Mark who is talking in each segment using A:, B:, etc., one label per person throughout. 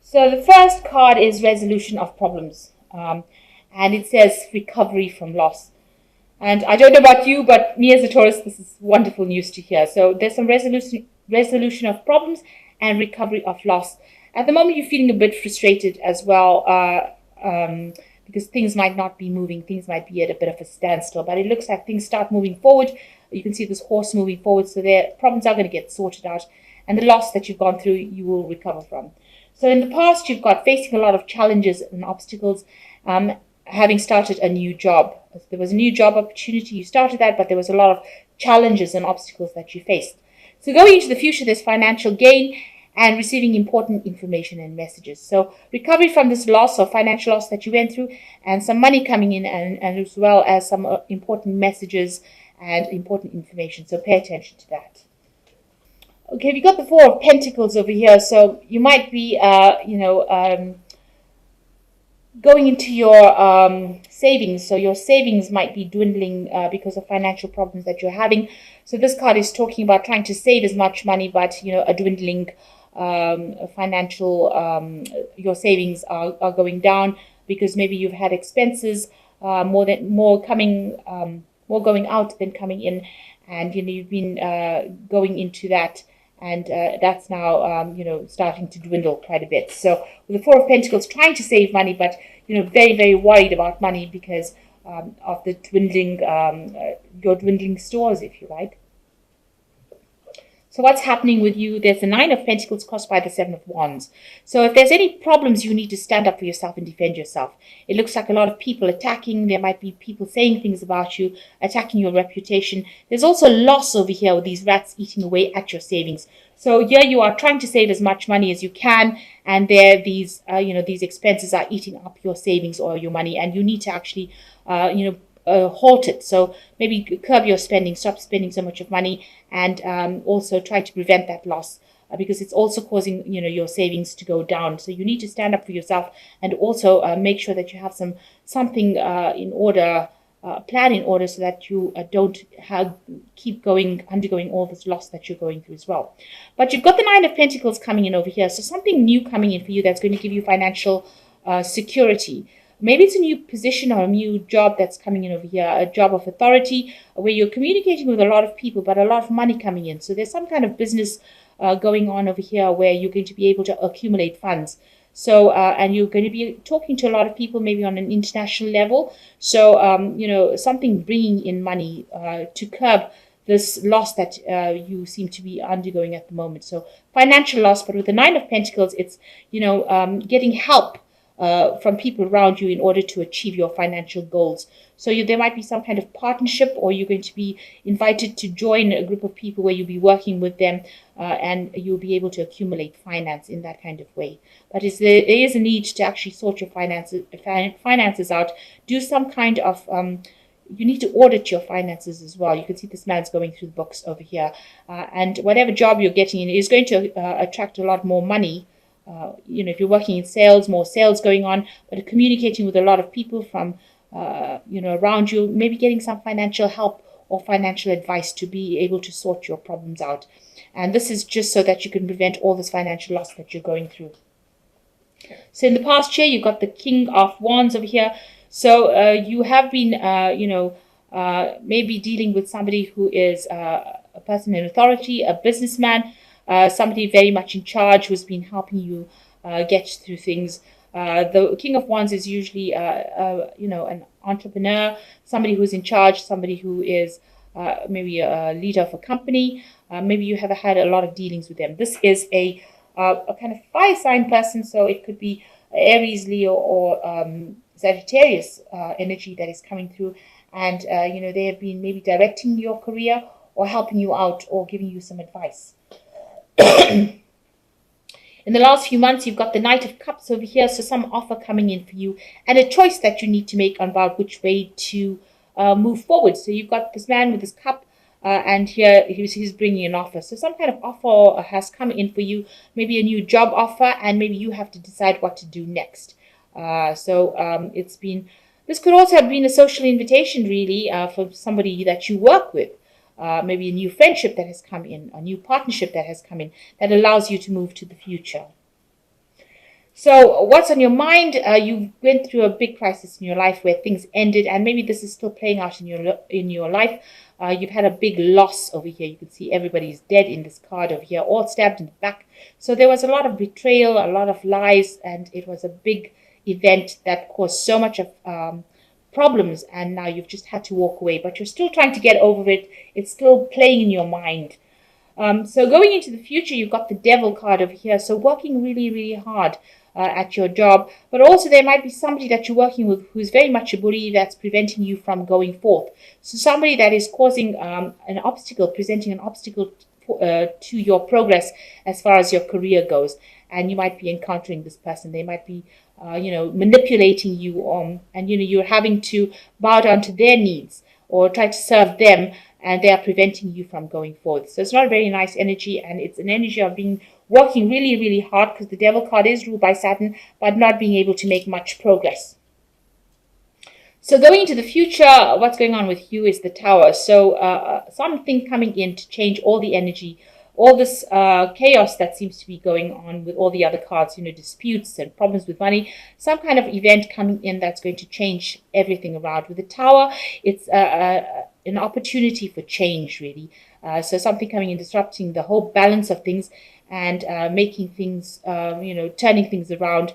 A: So the first card is resolution of problems, and it says recovery from loss. And I don't know about you, but me as a Taurus, this is wonderful news to hear. So there's some resolution of problems and recovery of loss. At the moment, you're feeling a bit frustrated as well, because things might not be moving. Things might be at a bit of a standstill, but it looks like things start moving forward. You can see this horse moving forward, so their problems are going to get sorted out, and the loss that you've gone through, you will recover from. So in the past, you've got facing a lot of challenges and obstacles, having started a new job. There was a new job opportunity, you started that, but there was a lot of challenges and obstacles that you faced. So going into the future, there's financial gain and receiving important information and messages. So recovery from this loss or financial loss that you went through, and some money coming in, and as well as some important messages and important information. So pay attention to that. Okay, we got the Four of Pentacles over here. So you might be, going into your savings. So your savings might be dwindling because of financial problems that you're having. So this card is talking about trying to save as much money, but a dwindling financial, your savings are going down because maybe you've had expenses more going out than coming in, and you've been going into that. And that's now, starting to dwindle quite a bit. So with the Four of Pentacles, trying to save money, but, very, very worried about money because of the dwindling, your dwindling stores, if you like. So what's happening with you? There's the Nine of Pentacles crossed by the Seven of Wands. So if there's any problems, you need to stand up for yourself and defend yourself. It looks like a lot of people attacking. There might be people saying things about you, attacking your reputation. There's also loss over here with these rats eating away at your savings. So here you are trying to save as much money as you can, and there these expenses are eating up your savings or your money, and you need to actually halt it. So maybe curb your spending, stop spending so much of money, and also try to prevent that loss because it's also causing your savings to go down. So you need to stand up for yourself, and also make sure that you have something in order, plan in order, so that you don't keep undergoing all this loss that you're going through as well. But you've got the Nine of Pentacles coming in over here, so something new coming in for you that's going to give you financial security. Maybe it's a new position or a new job that's coming in over here, a job of authority where you're communicating with a lot of people, but a lot of money coming in. So there's some kind of business going on over here where you're going to be able to accumulate funds. So, and you're going to be talking to a lot of people, maybe on an international level. So, something bringing in money to curb this loss that you seem to be undergoing at the moment. So financial loss, but with the Nine of Pentacles, it's, getting help from people around you in order to achieve your financial goals. So there might be some kind of partnership, or you're going to be invited to join a group of people where you'll be working with them, and you'll be able to accumulate finance in that kind of way. But there is a need to actually sort your finances out. Do some kind of you need to audit your finances as well. You can see this man's going through the books over here, and whatever job you're getting in is going to attract a lot more money. If you're working in sales, more sales going on, but communicating with a lot of people from, around you, maybe getting some financial help or financial advice to be able to sort your problems out. And this is just so that you can prevent all this financial loss that you're going through. So in the past year, you've got the King of Wands over here. So you have been, maybe dealing with somebody who is a person in authority, a businessman, somebody very much in charge who's been helping you get through things. The King of Wands is usually, an entrepreneur, somebody who's in charge, somebody who is maybe a leader of a company. Maybe you have had a lot of dealings with them. This is a kind of fire sign person, so it could be Aries, Leo, or Sagittarius energy that is coming through. And, they have been maybe directing your career or helping you out or giving you some advice. In the last few months, you've got the Knight of Cups over here, so some offer coming in for you and a choice that you need to make about which way to move forward. So you've got this man with his cup, and here he's bringing an offer. So some kind of offer has come in for you, maybe a new job offer, and maybe you have to decide what to do next. This could also have been a social invitation, really, for somebody that you work with. Maybe a new friendship that has come in, a new partnership that has come in, that allows you to move to the future. So what's on your mind? You went through a big crisis in your life where things ended, and maybe this is still playing out in your life. You've had a big loss over here. You can see everybody's dead in this card over here, all stabbed in the back. So there was a lot of betrayal, a lot of lies, and it was a big event that caused so much of problems. And now you've just had to walk away, but you're still trying to get over it. It's still playing in your mind. So going into the future, you've got the devil card over here. So working really, really hard at your job. But also there might be somebody that you're working with who's very much a bully that's preventing you from going forth. So somebody that is causing an obstacle, presenting an obstacle to your progress as far as your career goes. And you might be encountering this person. They might be, manipulating you, and you're having to bow down to their needs or try to serve them, and they are preventing you from going forward. So it's not a very nice energy, and it's an energy of working really, really hard, because the devil card is ruled by Saturn, but not being able to make much progress. So going into the future, what's going on with you is the Tower. So something coming in to change all the energy, all this chaos that seems to be going on with all the other cards, disputes and problems with money, some kind of event coming in that's going to change everything around. With the Tower, it's an opportunity for change, really. So something coming in, disrupting the whole balance of things, and making things, turning things around.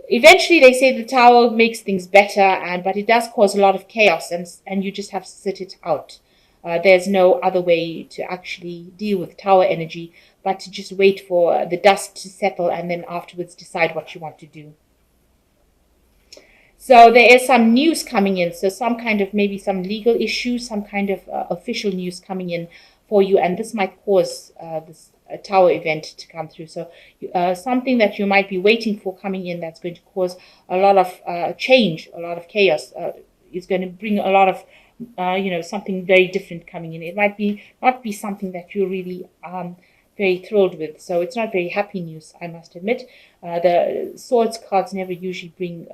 A: Eventually, they say the Tower makes things better, but it does cause a lot of chaos, and you just have to sit it out. There's no other way to actually deal with Tower energy but to just wait for the dust to settle, and then afterwards decide what you want to do. So there is some news coming in. So some kind of, maybe some legal issues, some kind of official news coming in for you. And this might cause this Tower event to come through. So something that you might be waiting for coming in that's going to cause a lot of change, a lot of chaos. Is going to bring a lot of, something very different coming in. It might not be something that you're really very thrilled with. So it's not very happy news, I must admit. The Swords cards never usually bring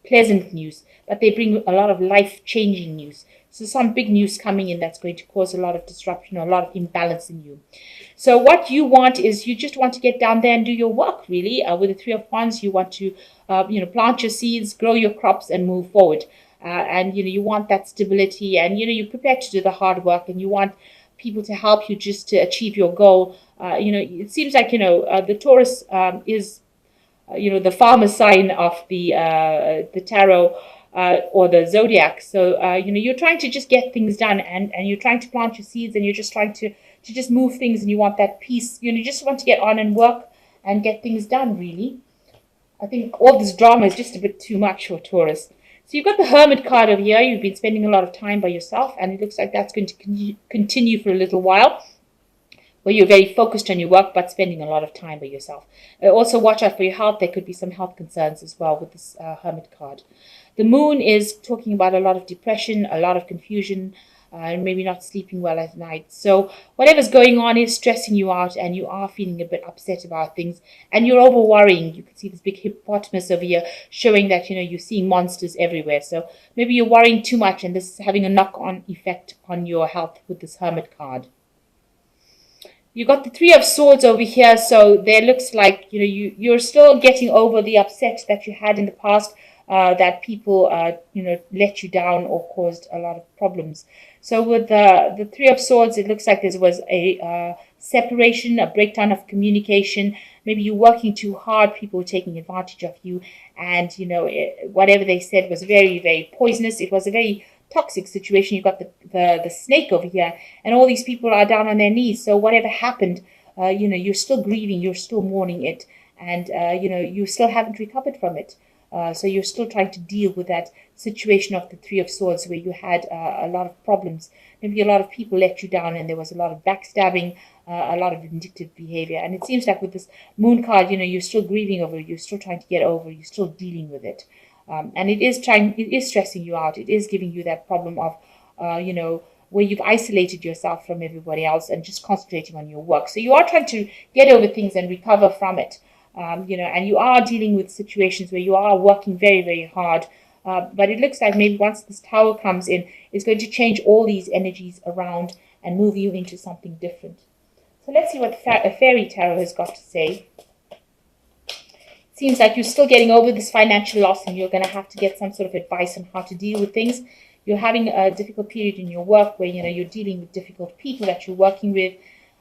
A: pleasant news, but they bring a lot of life-changing news. So some big news coming in that's going to cause a lot of disruption, or a lot of imbalance in you. So what you want is, you just want to get down there and do your work, really. With the Three of Wands, you want to, plant your seeds, grow your crops, and move forward. And you want that stability, and you're prepared to do the hard work, and you want people to help you just to achieve your goal. It seems like the Taurus is the farmer sign of the tarot, or the zodiac. So you're trying to just get things done, and you're trying to plant your seeds, and you're just trying to just move things, and you want that peace. You just want to get on and work and get things done, really. I think all this drama is just a bit too much for Taurus. So you've got the Hermit card over here. You've been spending a lot of time by yourself, and it looks like that's going to continue for a little while, where you're very focused on your work but spending a lot of time by yourself. Also watch out for your health. There could be some health concerns as well with this Hermit card. The Moon is talking about a lot of depression, a lot of confusion, and maybe not sleeping well at night. So whatever's going on is stressing you out, and you are feeling a bit upset about things, and you're over worrying. You can see this big hippopotamus over here showing that you're seeing monsters everywhere. So maybe you're worrying too much, and this is having a knock-on effect on your health with this Hermit card. You got the Three of Swords over here, so there looks like you're still getting over the upset that you had in the past, that people let you down or caused a lot of problems. So with the Three of Swords, it looks like there was a separation, a breakdown of communication. Maybe you're working too hard, people were taking advantage of you, and whatever they said was very, very poisonous. It was a very toxic situation. You've got the snake over here, and all these people are down on their knees. So whatever happened, you're still grieving, you're still mourning it, and you still haven't recovered from it. So you're still trying to deal with that situation of the Three of Swords, where you had a lot of problems. Maybe a lot of people let you down, and there was a lot of backstabbing, a lot of vindictive behavior. And it seems like with this Moon card, you're still grieving over it, you're still trying to get over it, you're still dealing with it. And it is stressing you out. It is giving you that problem of, where you've isolated yourself from everybody else and just concentrating on your work. So you are trying to get over things and recover from it. And you are dealing with situations where you are working very, very hard. But it looks like maybe once this Tower comes in, it's going to change all these energies around and move you into something different. So let's see what Fairy Tarot has got to say. Seems like you're still getting over this financial loss, and you're going to have to get some sort of advice on how to deal with things. You're having a difficult period in your work where, you're dealing with difficult people that you're working with,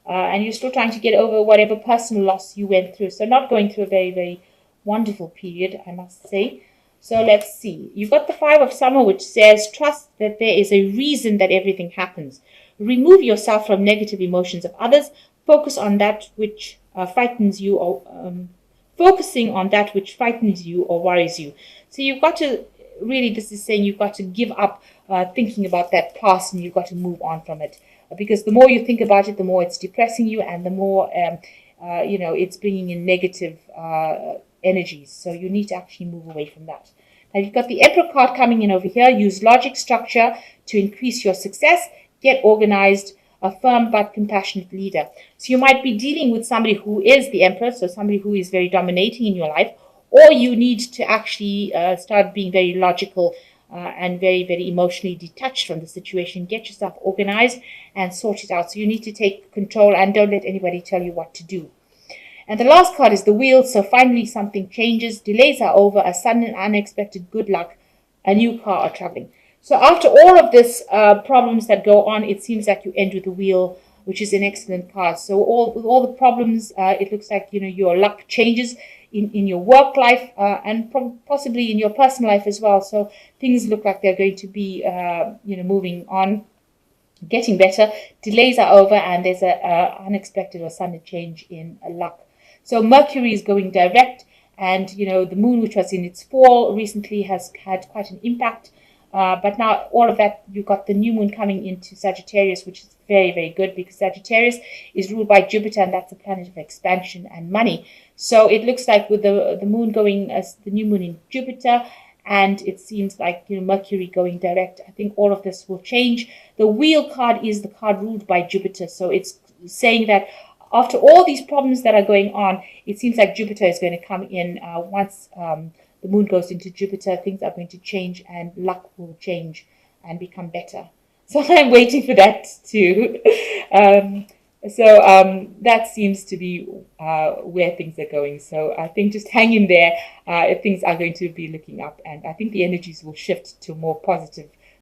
A: and you're still trying to get over whatever personal loss you went through. So not going through a very, very wonderful period, I must say. So let's see. You've got the Five of Summer, which says, trust that there is a reason that everything happens. Remove yourself from negative emotions of others. Focus on that which frightens you, or focusing on that which frightens you or worries you. So you've got to, really, this is saying you've got to give up thinking about that past, and you've got to move on from it. Because the more you think about it, the more it's depressing you, and the more, it's bringing in negative energies. So you need to actually move away from that. Now you've got the Emperor card coming in over here. Use logic structure to increase your success. Get organized. A firm but compassionate leader. So you might be dealing with somebody who is the Emperor, so somebody who is very dominating in your life, or you need to actually start being very logical and very, very emotionally detached from the situation. Get yourself organized and sort it out. So you need to take control and don't let anybody tell you what to do. And the last card is the Wheel. So finally something changes. Delays are over. A sudden and unexpected good luck. A new car or traveling. So after all of this problems that go on, it seems like you end with the Wheel, which is an excellent card. So all the problems, it looks like, your luck changes in your work life and possibly in your personal life as well. So things look like they're going to be, moving on, getting better. Delays are over, and there's a unexpected or sudden change in luck. So Mercury is going direct, and, the moon, which was in its fall recently, has had quite an impact. But now all of that, you've got the new moon coming into Sagittarius, which is very, very good, because Sagittarius is ruled by Jupiter, and that's a planet of expansion and money. So it looks like with the moon going as the new moon in Jupiter, and it seems like, Mercury going direct, I think all of this will change. The Wheel card is the card ruled by Jupiter. So it's saying that after all these problems that are going on, it seems like Jupiter is going to come in once the moon goes into Jupiter. Things are going to change, and luck will change and become better. So I'm waiting for that too. That seems to be where things are going. So I think just hang in there. Things are going to be looking up, and I think the energies will shift to a more positive